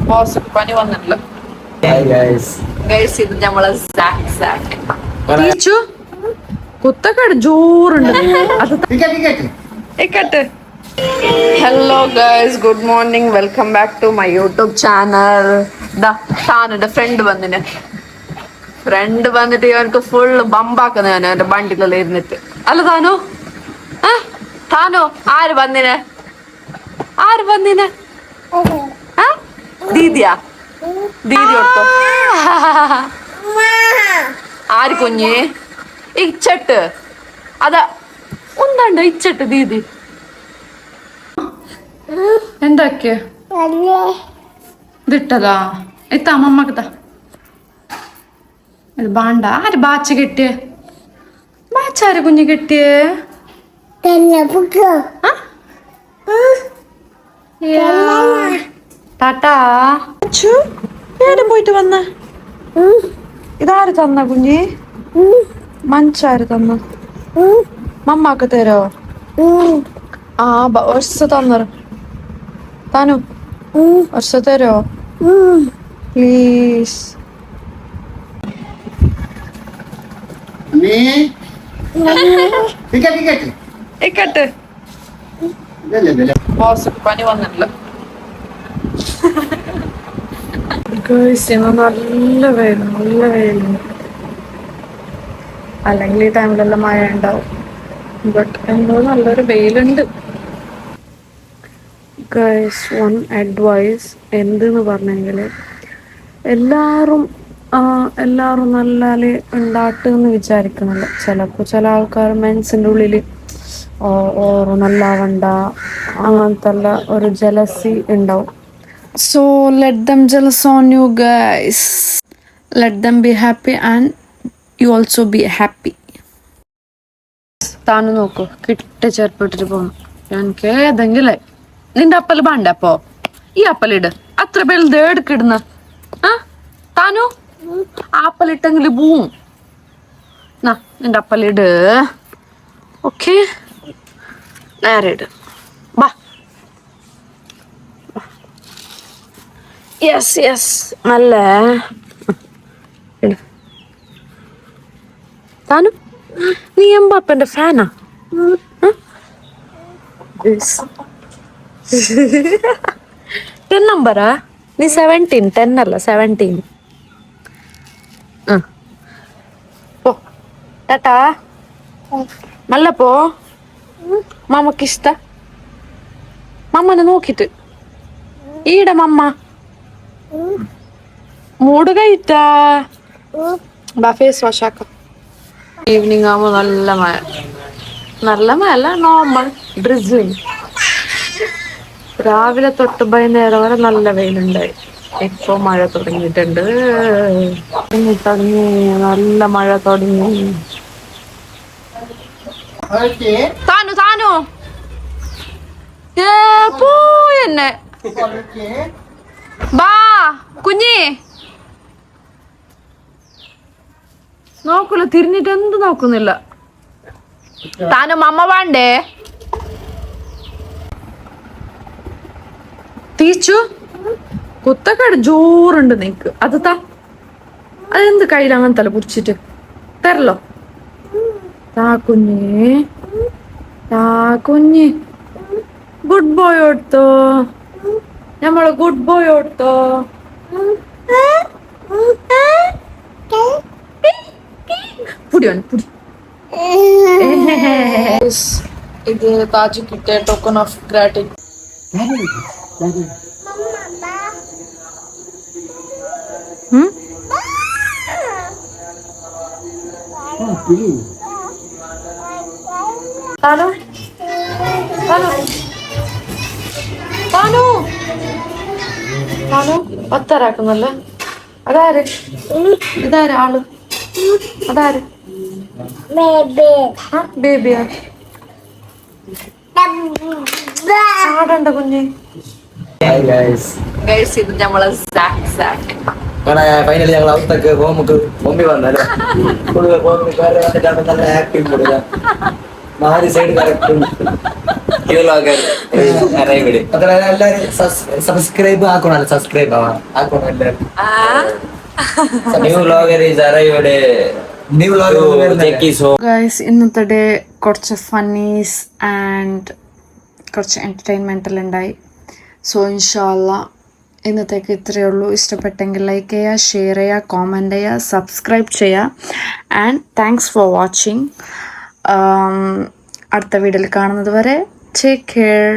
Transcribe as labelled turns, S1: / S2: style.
S1: Boss പനി വന്നിട്ടില്ല. ഇത് നമ്മളെ കുത്തക്കാട് ജോറുണ്ട്. Hello guys, good morning, welcome back to my YouTube channel. താനുന്റെ ഫ്രണ്ട് വന്നിട്ട് ഇവർക്ക് ഫുള്ള് ബമ്പാക്കുന്ന ഞാൻ എന്റെ വണ്ടിയിലെല്ലാം ഇരുന്നിട്ട്. അല്ല താനോ താനോ ആര് വന്നിനെ ദീദിയാ ദീദി കൊടുത്തോ. ആര് കുഞ്ഞ് ഇച്ചട്ട് അതാ ഒന്നാണ്ട് ഇച്ചട്ട് ദീദി എന്താക്കിയ ഇതിട്ടതാ എത്താ അമ്മമ്മക്കതാ. ഇത് ബാണ്ട ആര് ബാച്ച കെട്ടിയ ബാച്ചാര് കുഞ്ഞ് കെട്ടിയേ ടാറ്റാ പോയിട്ട് വന്ന ഇതാര് തന്ന കുഞ്ഞി മഞ്ചാര് തന്ന മമ്മാക്ക് തരോ ആ വർഷ തന്നറ താനു വർഷ തരോ പ്ലീസ്. ബോസ് പനി വന്നിട്ടില്ല. നല്ല വെയില് അല്ലെങ്കിൽ ഈ ടൈമിലെല്ലാം മഴ ഉണ്ടാവും. ബട്ട് എന്തോ നല്ലൊരു വെയിലുണ്ട്. ഗൈസ്, വൺ അഡ്വൈസ് എന്തെന്ന് പറഞ്ഞെങ്കില് എല്ലാരും നല്ലാല് ഉണ്ടാട്ടെന്ന് വിചാരിക്കുന്നില്ല. ചില ആൾക്കാർ മെൻസിന്റെ ഉള്ളില് ഓർ നല്ലാവണ്ട അങ്ങനത്തെ ഒരു ജലസി ഉണ്ടാവും. So let them jealous on you guys. Let them be happy and you also be happy. താನು നോക്കൂ കിട്ട ചേർപ്പിട്ടിട്ട് പോണം. എനിക്ക് ഏതെങ്കിലും നിന്റെ അപ്പല് വേണ്ട അപ്പോ ഈ അപ്പലിട് അത്ര വലുത് എടുക്കിടുന്ന താനു ആപ്പലിട്ടെങ്കിൽ പോവും. നിന്റെ അപ്പലിട്. ഓക്കെ നേരെ ഇട്. ബാ യെസ് നല്ല താനു നീ എമ്പാപ്പന്റെ ഫാനാ? 10 നമ്പറാ നീ? 17 10 അല്ല 17. പോ ടാറ്റാ നല്ല പോ. മമ്മക്കിഷ്ട മമ്മനെ നോക്കിട്ട് ഈട മമ്മ മൂട് കഴിട്ടാ. ബാ ഫേസ് വാഷ് ആക്കാം. ഈവനിങ് ആവുമ്പോ നല്ല മഴ അല്ല നോർമൽ ഡ്രിസിലിങ്. രാവിലെ തൊട്ട് വൈകുന്നേരം വരെ നല്ല വെയിലുണ്ടായി. ഇപ്പൊ മഴ തുടങ്ങിയിട്ടുണ്ട്. നല്ല മഴ തുടങ്ങി. താനു പോയെന്നെ ബാ കുഞ്ഞി നോക്കൂല തിരിഞ്ഞിട്ട് എന്ത് നോക്കുന്നില്ല. താനും അമ്മ വേണ്ടേ തീച്ചു കുത്തക്കാട് ജോറുണ്ട് നിനക്ക്. അതെന്ത് കയ്യിൽ അങ്ങനത്തല്ല കുടിച്ചിട്ട് തരല്ലോ. താ കുഞ്ഞി ഗുഡ് ബോയ് ഓടുത്തോ. നമ്മള് ഗുഡ് ബോയ് ഓടുത്തോ. പുടി ഇത് താജു കിട്ടിയ ടോക്കൺ ഓഫ് ഗ്രാറ്റിറ്റ്യൂഡ്. ഒത്തരാക്കുന്നല്ലേ. അതാര് ഇതാര് ആള്? അതാര്? ബേബിയാ ആടണ്ട കുഞ്ഞ്. ഇത് നമ്മളെ
S2: ഫൈനലി ഞങ്ങൾ അവസ്ഥക്ക് ഹോമുക്ക് മുമ്പിൽ വന്നല്ലോ. നല്ല ആക്ടിങ് കൊടുക്കുക. 4 സൈഡ് കറക്റ്റ്. ന്യൂ വ്ളോഗർ അറിയവിടെ
S3: അത്ര എല്ലാവരും സബ്സ്ക്രൈബ് ആക്കണല്ലോ, സബ്സ്ക്രൈബ് ആക്കണം എല്ലാവരും.
S2: ന്യൂ വ്ളോഗർ ഈസ് അറിയവിടെ
S3: ന്യൂ വ്ളോഗർ
S1: ഗൈസ് ഇന്നത്തെ ഡേ കുറച്ച് ഫണ്ണീസ് ആൻഡ് കുറച്ച് എൻ്റർടൈൻമെൻറ്റൽ ഉണ്ടായി. സോ ഇൻഷാല്ലാ ഇന്നത്തേക്ക് ഇത്രയേ ഉള്ളൂ. ഇഷ്ടപ്പെട്ടെങ്കിൽ ലൈക്ക് ചെയ്യുക, ഷെയർ ചെയ്യുക, കോമെൻറ്റ് ചെയ്യുക, സബ്സ്ക്രൈബ് ചെയ്യുക. And thanks for watching. അടുത്ത വീഡിയോയിൽ കാണുന്നത് വരെ ടേക്ക് കെയർ.